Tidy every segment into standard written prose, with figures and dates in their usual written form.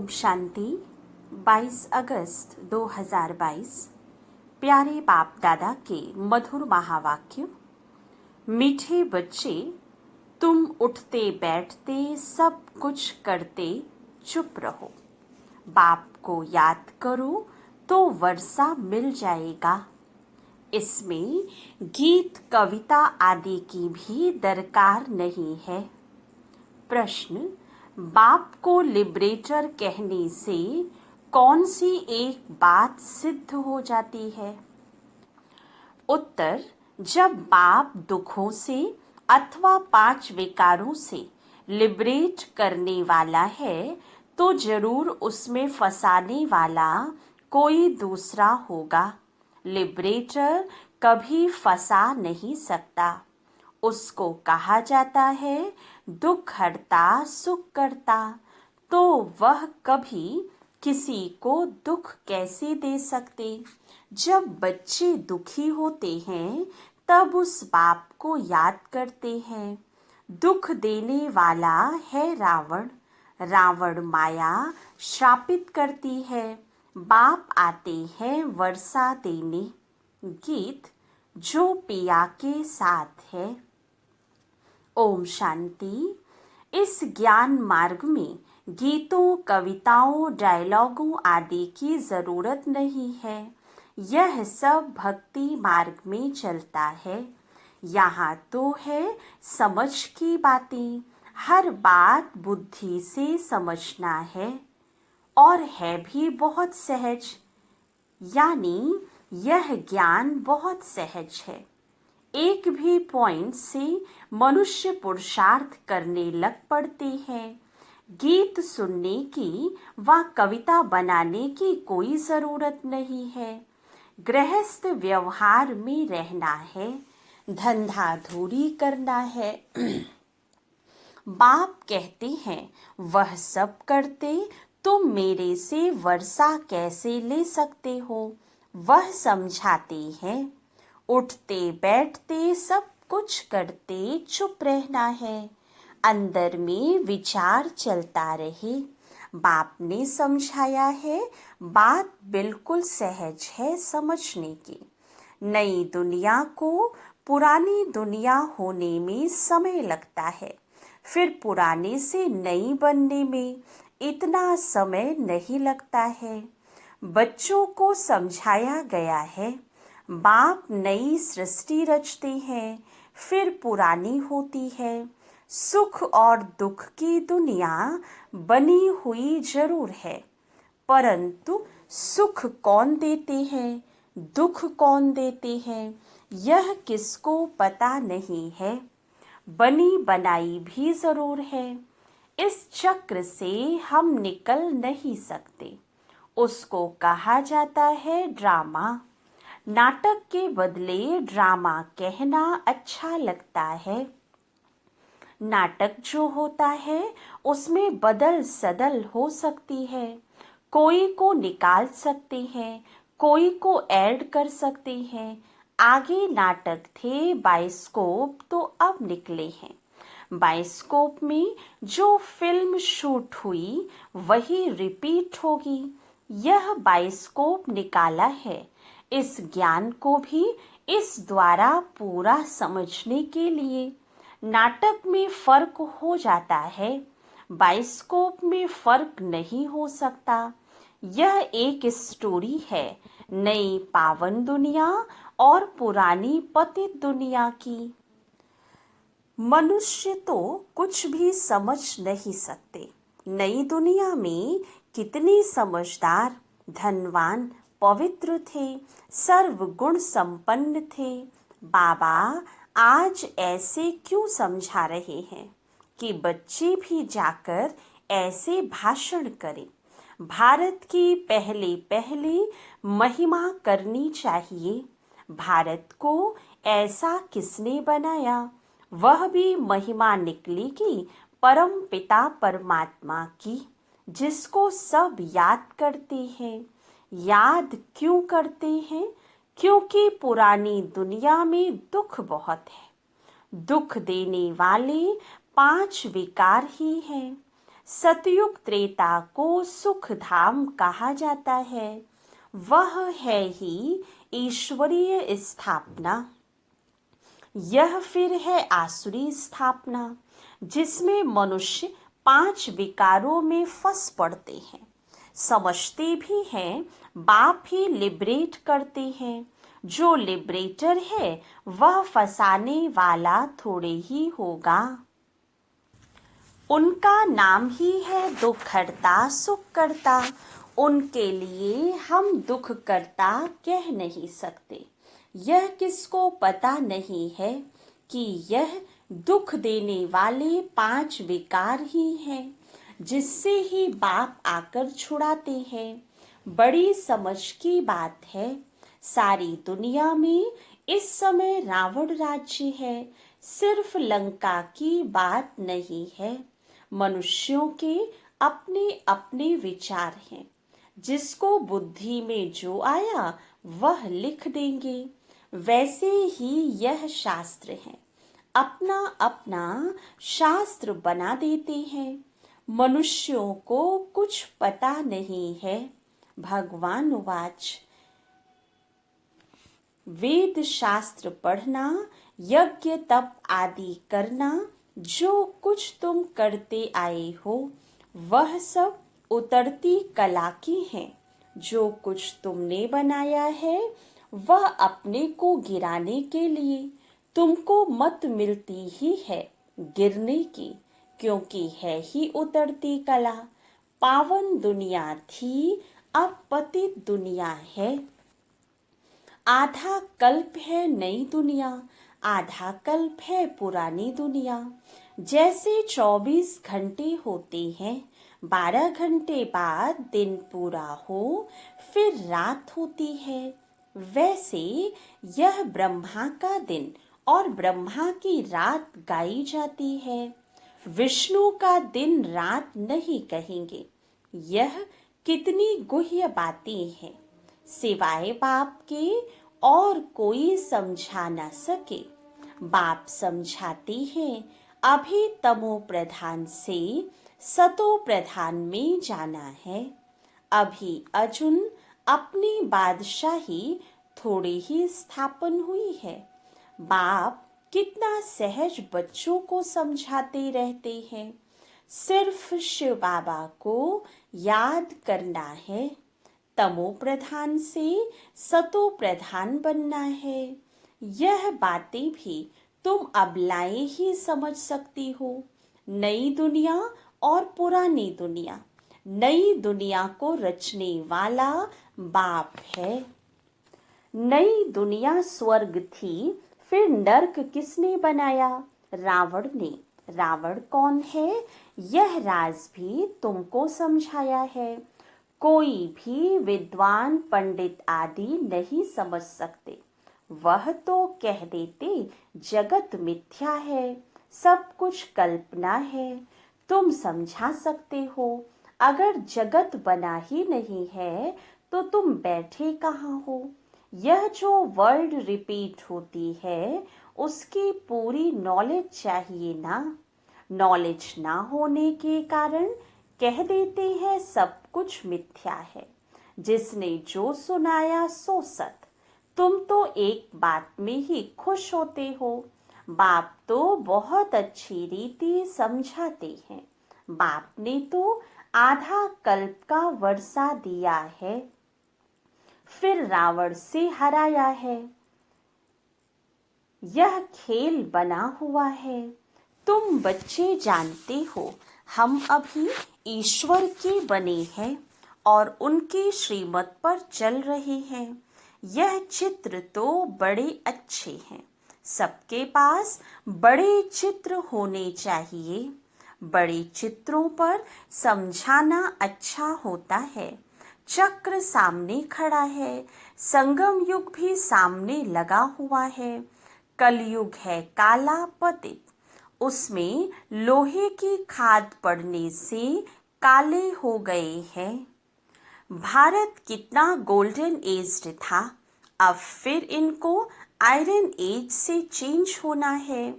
ओम शांति। 22 अगस्त 2022। प्यारे बाप दादा के मधुर महावाक्य। मीठे बच्चे, तुम उठते बैठते सब कुछ करते चुप रहो। बाप को याद करो तो वर्षा मिल जाएगा। इसमें गीत कविता आदि की भी दरकार नहीं है। प्रश्न, बाप को लिबरेटर कहने से कौन सी एक बात सिद्ध हो जाती है? उत्तर, जब बाप दुखों से अथवा 5 विकारों से लिबरेट करने वाला है तो जरूर उसमें फंसाने वाला कोई दूसरा होगा। लिबरेटर कभी फंसा नहीं सकता। उसको कहा जाता है दुख हरता सुख करता, तो वह कभी किसी को दुख कैसे दे सकते? जब बच्चे दुखी होते हैं तब उस बाप को याद करते हैं। दुख देने वाला है रावण। रावण माया श्रापित करती है। बाप आते हैं वर्षा देने। गीत जो पिया के साथ है। ओम शांति। इस ज्ञान मार्ग में गीतों, कविताओं, डायलॉगों आदि की जरूरत नहीं है। यह सब भक्ति मार्ग में चलता है। यहाँ तो है समझ की बातें। हर बात बुद्धि से समझना है और है भी बहुत सहज। यानी यह ज्ञान बहुत सहज है। एक भी पॉइंट से मनुष्य पुरुषार्थ करने लग पड़ते हैं। गीत सुनने की व कविता बनाने की कोई जरूरत नहीं है। गृहस्थ व्यवहार में रहना है, धंधाधूरी करना है। बाप कहते हैं वह सब करते तुम मेरे से वर्षा कैसे ले सकते हो? वह समझाते हैं उठते बैठते सब कुछ करते चुप रहना है। अंदर में विचार चलता रहे। बाप ने समझाया है, बात बिल्कुल सहज है समझने की। नई दुनिया को पुरानी दुनिया होने में समय लगता है, फिर पुराने से नई बनने में इतना समय नहीं लगता है। बच्चों को समझाया गया है बाप नई सृष्टि रचते हैं, फिर पुरानी होती है। सुख और दुख की दुनिया बनी हुई जरूर है, परंतु सुख कौन देते हैं, दुख कौन देते हैं, यह किसको पता नहीं है। बनी बनाई भी जरूर है। इस चक्र से हम निकल नहीं सकते। उसको कहा जाता है ड्रामा। नाटक के बदले ड्रामा कहना अच्छा लगता है। नाटक जो होता है उसमें बदल सदल हो सकती है। कोई को निकाल सकते हैं, कोई को ऐड कर सकते हैं। आगे नाटक थे बाइस्कोप, तो अब निकले हैं। बाइस्कोप में जो फिल्म शूट हुई वही रिपीट होगी। यह बाइस्कोप निकाला है। इस ज्ञान को भी इस द्वारा पूरा समझने के लिए। नाटक में फर्क हो जाता है, बाइस्कोप में फर्क नहीं हो सकता। यह एक स्टोरी है नई पावन दुनिया और पुरानी पतित दुनिया की। मनुष्य तो कुछ भी समझ नहीं सकते। नई दुनिया में कितनी समझदार, धनवान, पवित्र थे, सर्वगुण संपन्न थे। बाबा आज ऐसे क्यों समझा रहे हैं कि बच्चे भी जाकर ऐसे भाषण करें। भारत की पहले पहले महिमा करनी चाहिए। भारत को ऐसा किसने बनाया? वह भी महिमा निकलेगी परम पिता परमात्मा की, जिसको सब याद करते हैं। याद क्यों करते हैं? क्योंकि पुरानी दुनिया में दुख बहुत है। दुख देने वाले 5 विकार ही हैं। सतयुग त्रेता को सुख धाम कहा जाता है। वह है ही ईश्वरीय स्थापना। यह फिर है आसुरी स्थापना, जिसमें मनुष्य 5 विकारों में फंस पड़ते हैं। समझते भी हैं बाप ही लिबरेट करते हैं। जो लिबरेटर है वह फंसाने वाला थोड़े ही होगा। उनका नाम ही है दुख हरता सुख करता। उनके लिए हम दुख करता कह नहीं सकते। यह किसको पता नहीं है कि यह दुख देने वाले 5 विकार ही हैं, जिससे ही बाप आकर छुड़ाते हैं। बड़ी समझ की बात है। सारी दुनिया में इस समय रावण राज्य है। सिर्फ लंका की बात नहीं है। मनुष्यों के अपने अपने विचार हैं। जिसको बुद्धि में जो आया वह लिख देंगे। वैसे ही यह शास्त्र है, अपना अपना शास्त्र बना देते हैं। मनुष्यों को कुछ पता नहीं है। भगवान उवाच, वेद शास्त्र पढ़ना, यज्ञ तप आदि करना, जो कुछ तुम करते आए हो वह सब उतरती कला की है। जो कुछ तुमने बनाया है वह अपने को गिराने के लिए तुमको मत मिलती ही है गिरने की, क्योंकि है ही उतरती कला। पावन दुनिया थी, अब पतित दुनिया है। आधा कल्प है नई दुनिया, आधा कल्प है पुरानी दुनिया। जैसे 24 घंटे होते हैं, 12 घंटे बाद दिन पूरा हो फिर रात होती है। वैसे यह ब्रह्मा का दिन और ब्रह्मा की रात गाई जाती है। विष्णु का दिन रात नहीं कहेंगे। यह कितनी गुह्य बातें हैं, सिवाय बाप के और कोई समझा न सके। बाप समझाते हैं, अभी तमो प्रधान से सतो प्रधान में जाना है। अभी अर्जुन अपनी बादशाही थोड़ी ही स्थापन हुई है। बाप कितना सहज बच्चों को समझाते रहते हैं। सिर्फ शिव बाबा को याद करना है। तमो प्रधान से सतो प्रधान बनना है। यह बातें भी तुम अबलाएं ही समझ सकती हो। नई दुनिया और पुरानी दुनिया, नई दुनिया को रचने वाला बाप है। नई दुनिया स्वर्ग थी, फिर नर्क किसने बनाया? रावण ने। रावण कौन है यह राज भी तुमको समझाया है। कोई भी विद्वान पंडित आदि नहीं समझ सकते। वह तो कह देते जगत मिथ्या है, सब कुछ कल्पना है। तुम समझा सकते हो, अगर जगत बना ही नहीं है तो तुम बैठे कहाँ हो? यह जो वर्ल्ड रिपीट होती है उसकी पूरी नॉलेज चाहिए ना। नॉलेज ना होने के कारण कह देते हैं सब कुछ मिथ्या है। जिसने जो सुनाया सो सत। तुम तो एक बात में ही खुश होते हो। बाप तो बहुत अच्छी रीति समझाते हैं। बाप ने तो आधा कल्प का वर्षा दिया है, फिर रावण से हराया है। यह खेल बना हुआ है। तुम बच्चे जानते हो, हम अभी ईश्वर के बने हैं और उनके श्रीमत पर चल रहे हैं। यह चित्र तो बड़े अच्छे हैं। सबके पास बड़े चित्र होने चाहिए। बड़े चित्रों पर समझाना अच्छा होता है। चक्र सामने खड़ा है, संगम युग भी सामने लगा हुआ है। कलयुग है काला पतित, उसमें लोहे की खाद पड़ने से काले हो गए हैं। भारत कितना गोल्डन एज्ड था, अब फिर इनको आयरन एज से चेंज होना है।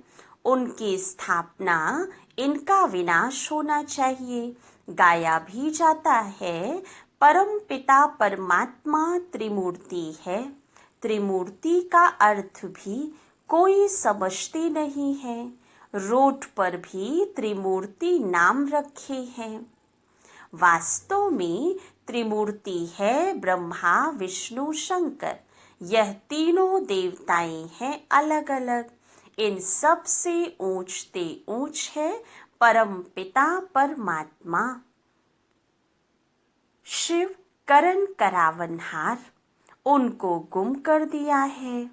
उनकी स्थापना, इनका विनाश होना चाहिए। गाया भी जाता है, परम पिता परमात्मा त्रिमूर्ति है। त्रिमूर्ति का अर्थ भी कोई समझते नहीं है। रोड पर भी त्रिमूर्ति नाम रखे हैं। वास्तव में त्रिमूर्ति है ब्रह्मा विष्णु शंकर। यह तीनों देवताएं हैं अलग अलग। इन सब से ऊंचते ऊंच है परम पिता परमात्मा। शिव करण करावनहार, उनको गुम कर दिया है।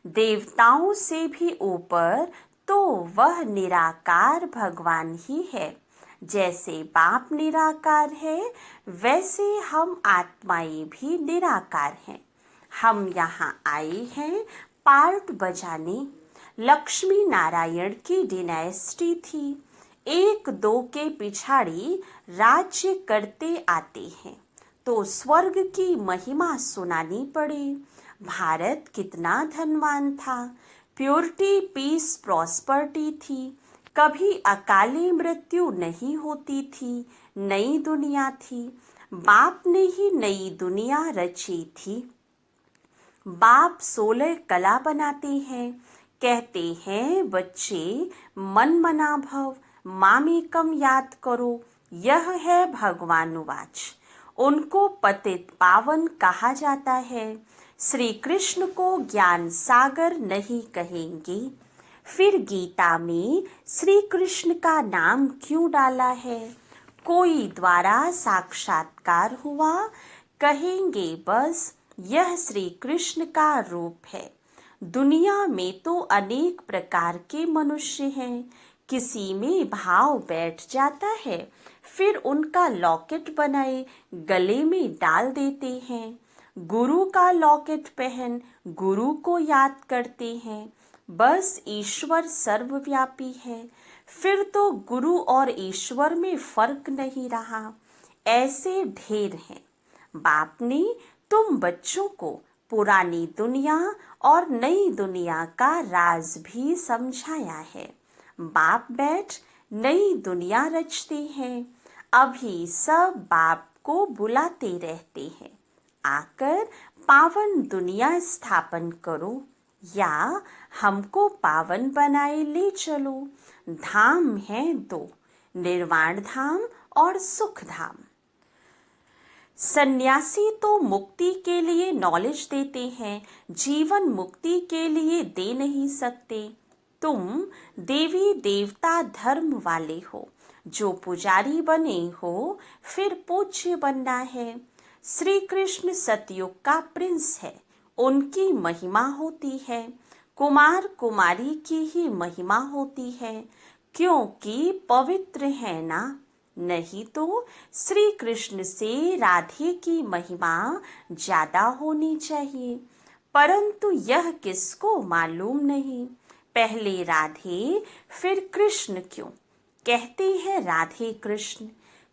देवताओं से भी ऊपर तो वह निराकार भगवान ही है। जैसे बाप निराकार है, वैसे हम आत्माएं भी निराकार हैं। हम यहाँ आए हैं पार्ट बजाने। लक्ष्मी नारायण की डिनेस्टी थी। एक दो के पिछाड़ी राज्य करते आते हैं तो स्वर्ग की महिमा सुनानी पड़े। भारत कितना धनवान था। प्योरिटी, पीस, प्रॉस्पर्टी थी। कभी अकाली मृत्यु नहीं होती थी। नई दुनिया थी। बाप ने ही नई दुनिया रची थी। बाप 16 कला बनाते हैं। कहते हैं बच्चे मन मना भव, मामेकम याद करो। यह है भगवानुवाच। उनको पतित पावन कहा जाता है। श्री कृष्ण को ज्ञान सागर नहीं कहेंगे। फिर गीता में श्री कृष्ण का नाम क्यों डाला है? कोई द्वारा साक्षात्कार हुआ, कहेंगे बस यह श्री कृष्ण का रूप है। दुनिया में तो अनेक प्रकार के मनुष्य हैं। किसी में भाव बैठ जाता है, फिर उनका लॉकेट बनाए गले में डाल देते हैं। गुरु का लॉकेट पहन गुरु को याद करते हैं। बस ईश्वर सर्वव्यापी है। फिर तो गुरु और ईश्वर में फर्क नहीं रहा। ऐसे ढेर हैं। बाप ने तुम बच्चों को पुरानी दुनिया और नई दुनिया का राज भी समझाया है। बाप बैठ नई दुनिया रचते हैं। अभी सब बाप को बुलाते रहते हैं, आकर पावन दुनिया स्थापन करो या हमको पावन बनाए ले चलो। धाम है दो, निर्वाण धाम और सुख धाम। सन्यासी तो मुक्ति के लिए नॉलेज देते हैं, जीवन मुक्ति के लिए दे नहीं सकते। तुम देवी देवता धर्म वाले हो। जो पुजारी बने हो, फिर पूज्य बनना है। श्री कृष्ण सतयुग का प्रिंस है। उनकी महिमा होती है। कुमार कुमारी की ही महिमा होती है, क्योंकि पवित्र है ना। नहीं तो श्री कृष्ण से राधे की महिमा ज्यादा होनी चाहिए, परंतु यह किसको मालूम नहीं। पहले राधे फिर कृष्ण क्यों? कहते हैं राधे कृष्ण,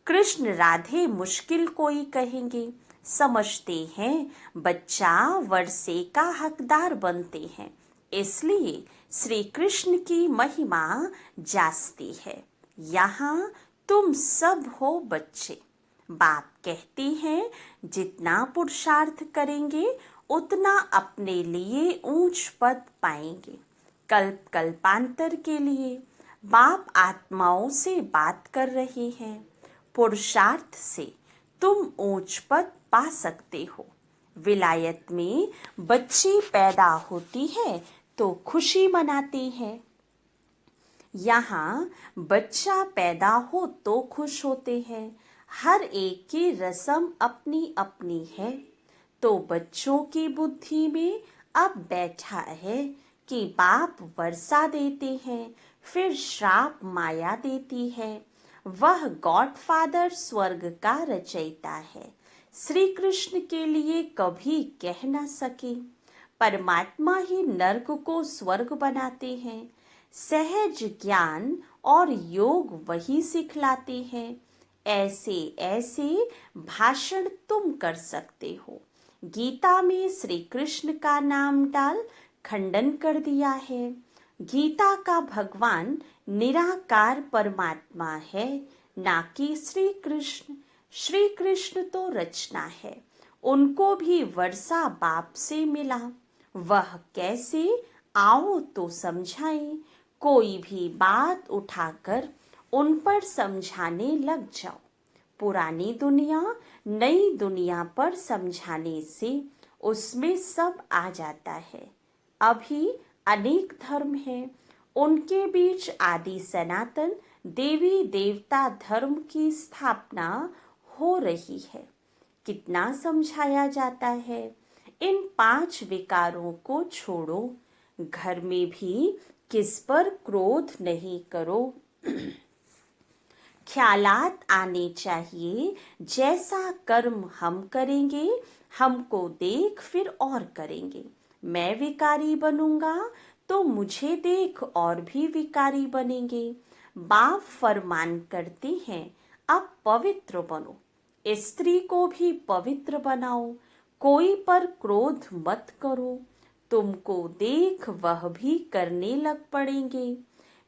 कृष्ण राधे मुश्किल कोई कहेंगे। समझते हैं बच्चा वर्षे का हकदार बनते हैं, इसलिए श्री कृष्ण की महिमा जास्ती है। यहाँ तुम सब हो बच्चे। बाप कहते हैं जितना पुरुषार्थ करेंगे उतना अपने लिए ऊंच पद पाएंगे। कल्प कल्पांतर के लिए बाप आत्माओं से बात कर रहे हैं। पुरुषार्थ से तुम ऊंच पद पा सकते हो। विलायत में बच्ची पैदा होती है तो खुशी मनाते हैं। यहाँ बच्चा पैदा हो तो खुश होते हैं। हर एक की रस्म अपनी अपनी है। तो बच्चों की बुद्धि में अब बैठा है कि बाप वर्षा देते हैं, फिर श्राप माया देती है। वह गॉडफादर स्वर्ग का रचयिता है। श्री कृष्ण के लिए कभी कह न सके। परमात्मा ही नर्क को स्वर्ग बनाते हैं। सहज ज्ञान और योग वही सिखलाते हैं। ऐसे ऐसे भाषण तुम कर सकते हो। गीता में श्री कृष्ण का नाम डाल खंडन कर दिया है। गीता का भगवान निराकार परमात्मा है, ना कि श्री कृष्ण। श्री कृष्ण तो रचना है, उनको भी वर्षा बाप से मिला। वह कैसे, आओ तो समझाएं। कोई भी बात उठाकर उन पर समझाने लग जाओ। पुरानी दुनिया नई दुनिया पर समझाने से उसमें सब आ जाता है। अभी अनेक धर्म हैं, उनके बीच आदि सनातन देवी देवता धर्म की स्थापना हो रही है। कितना समझाया जाता है, इन 5 विकारों को छोड़ो, घर में भी किस पर क्रोध नहीं करो। ख्यालात आने चाहिए, जैसा कर्म हम करेंगे हमको देख फिर और करेंगे। मैं विकारी बनूंगा तो मुझे देख और भी विकारी बनेंगे। बाप फरमान करते हैं, अब पवित्र बनो, स्त्री को भी पवित्र बनाओ, कोई पर क्रोध मत करो, तुमको देख वह भी करने लग पड़ेंगे।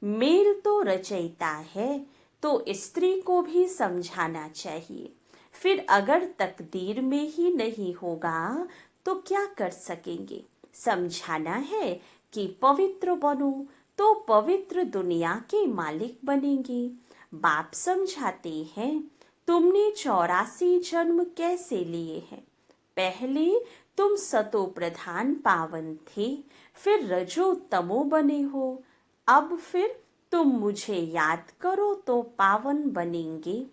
मेल तो रचयिता है, तो स्त्री को भी समझाना चाहिए। फिर अगर तकदीर में ही नहीं होगा तो क्या कर सकेंगे। समझाना है कि पवित्र बनो तो पवित्र दुनिया के मालिक बनेंगे। बाप समझाते हैं, तुमने 84 जन्म कैसे लिए हैं। पहले तुम सतो प्रधान पावन थे, फिर रजो तमो बने हो। अब फिर तुम मुझे याद करो तो पावन बनेंगे।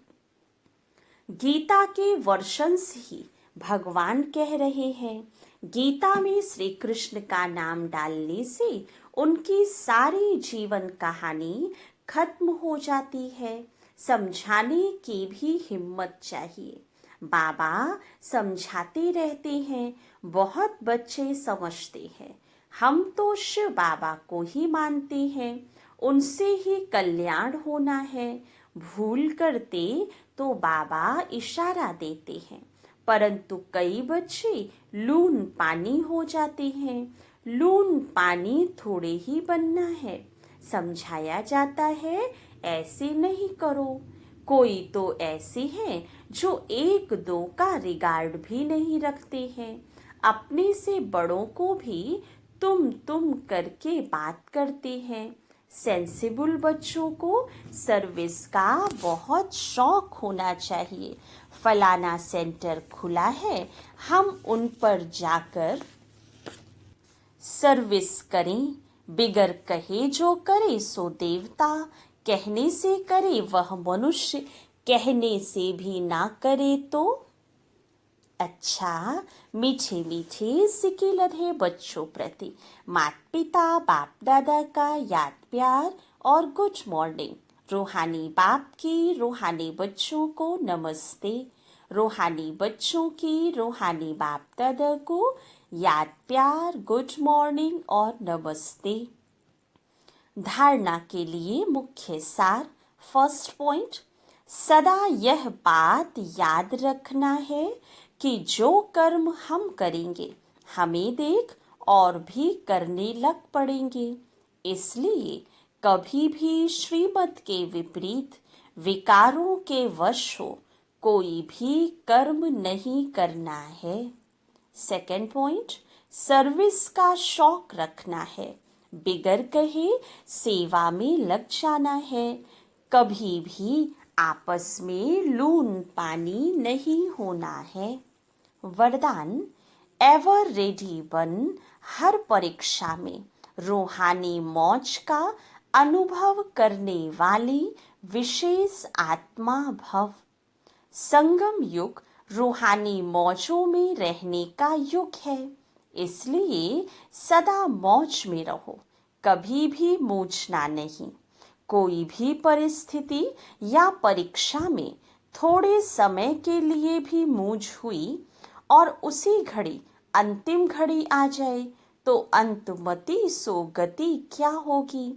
गीता के वर्षंस ही भगवान कह रहे हैं। गीता में श्री कृष्ण का नाम डालने से उनकी सारी जीवन कहानी खत्म हो जाती है। समझाने की भी हिम्मत चाहिए। बाबा समझाते रहते हैं, बहुत बच्चे समझते हैं। हम तो शिव बाबा को ही मानते हैं, उनसे ही कल्याण होना है। भूल करते तो बाबा इशारा देते हैं, परंतु कई बच्चे लून पानी हो जाते हैं। लून पानी थोड़े ही बनना है। समझाया जाता है, ऐसे नहीं करो। कोई तो ऐसे हैं जो 1-2 का रिगार्ड भी नहीं रखते हैं। अपने से बड़ों को भी तुम करके बात करते हैं। सेंसिबल बच्चों को सर्विस का बहुत शौक होना चाहिए। फलाना सेंटर खुला है, हम उन पर जाकर सर्विस करें। बिगर कहे जो करे सो देवता, कहने से करे वह मनुष्य, कहने से भी ना करे तो। अच्छा, मीठे मीठे सिके लधे बच्चों प्रति माता पिता बाप दादा का याद प्यार और गुड मॉर्निंग। रूहानी बाप की रूहानी बच्चों को नमस्ते। रूहानी बच्चों की रूहानी बाप दादा को याद प्यार गुड मॉर्निंग और नमस्ते। धारणा के लिए मुख्य सार। फर्स्ट पॉइंट, सदा यह बात याद रखना है कि जो कर्म हम करेंगे हमें देख और भी करने लग पड़ेंगे। इसलिए कभी भी श्रीमत के विपरीत विकारों के वश हो कोई भी कर्म नहीं करना है। सेकंड पॉइंट, सर्विस का शौक रखना है। बिगर कहे सेवा में लग जाना है। कभी भी आपस में लून पानी नहीं होना है। वरदान, एवर रेडी बन, हर परीक्षा में रूहानी मौज का अनुभव करने वाली विशेष आत्मा भव। संगम युग रूहानी मौजों में रहने का युग है, इसलिए सदा मौज में रहो, कभी भी मूझना नहीं। कोई भी परिस्थिति या परीक्षा में थोड़े समय के लिए भी मूझ हुई और उसी घड़ी अंतिम घड़ी आ जाए तो अंतमति सो गति क्या होगी।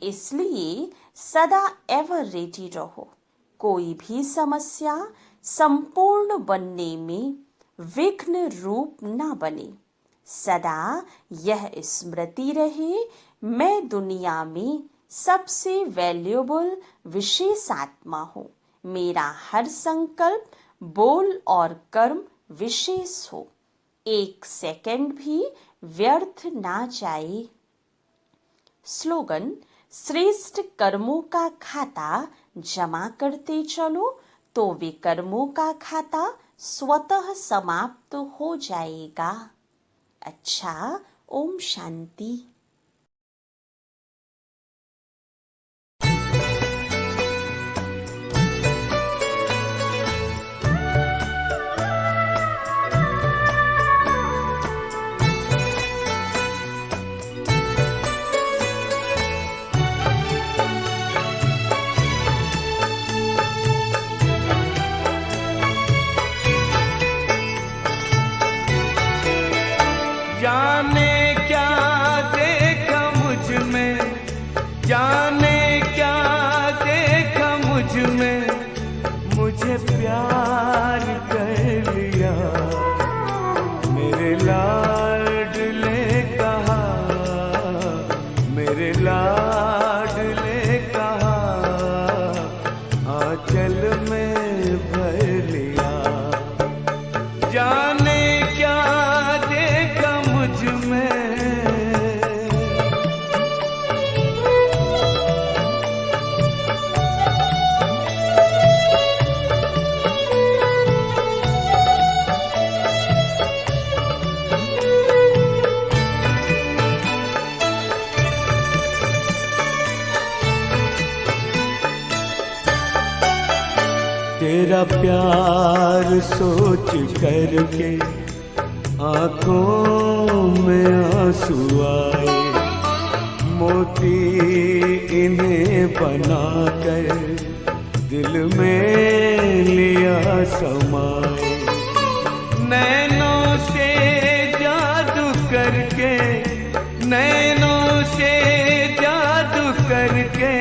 इसलिए सदा एवर रेडी रहो। कोई भी समस्या संपूर्ण बनने में विघ्न रूप न बने। सदा यह स्मृति रहे मैं दुनिया में सबसे वैल्यूएबल विशेष आत्मा हूँ। मेरा हर संकल्प, बोल और कर्म विशेष हो। 1 सेकंड भी व्यर्थ ना जाए। स्लोगन: श्रेष्ठ कर्मों का खाता जमा करते चलो तो विकर्मों का खाता स्वतः समाप्त हो जाएगा। अच्छा, ओम शांति। जाने क्या देखा मुझ में, जाने क्या देखा मुझ में, मुझे प्यार कर लिया। मेरे लाडले कहा, मेरे लाडले कहा, आंचल में भर लिया। जाने तेरा प्यार सोच करके आंखों में आंसू आए। मोती इन्हें बनाकर दिल में लिया समाए। नैनों से जादू करके, नैनों से जादू करके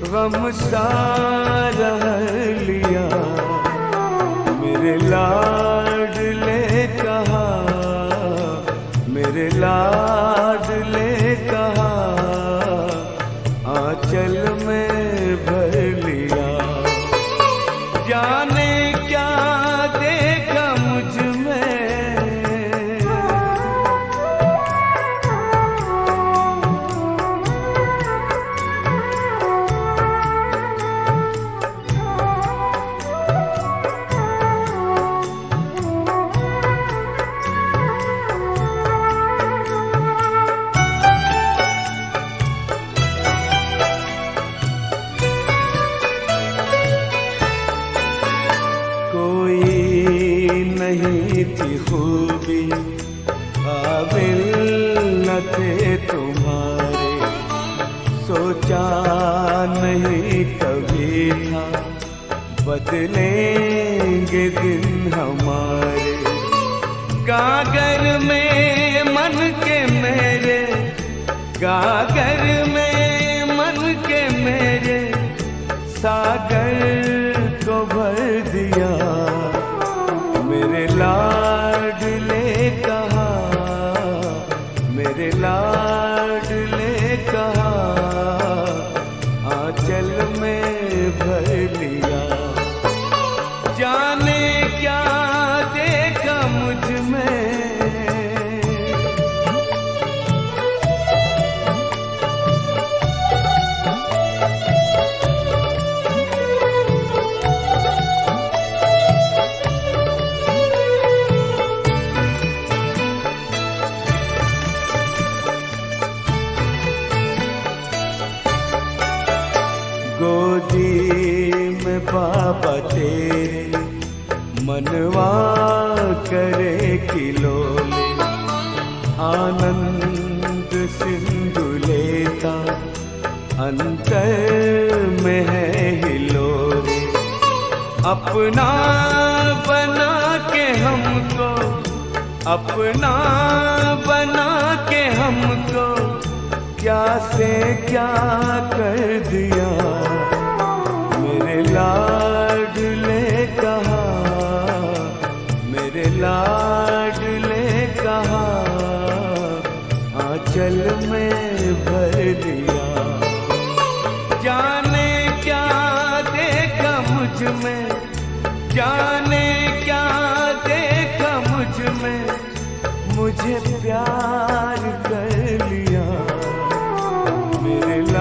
गम सारा लिया। मेरे लाडले कहा, मेरे लाडले कहा, आंचल में भर लिया। जाने क्या देखा मुझ में, नहीं थी खूबी काबिल न थे तुम्हारे। सोचा नहीं कभी था बदलेंगे दिन हमारे। गागर में मन के मेरे, गागर में मन के मेरे, सागर को भर दिया। मेरे लाडले कहा, मेरे लाडले कहा, आंचल में भर लिया। जाने क्या देखा मुझ में, गोदी में बाबा तेरे मनवा करे खिलौने। आनंद सिंधु लेता अंतर में है हिलोरे। अपना बना के हमको, अपना बना के हमको, क्या से क्या कर दिया। मेरे लाडले कहा, मेरे लाडले कहा, आंचल में मेरे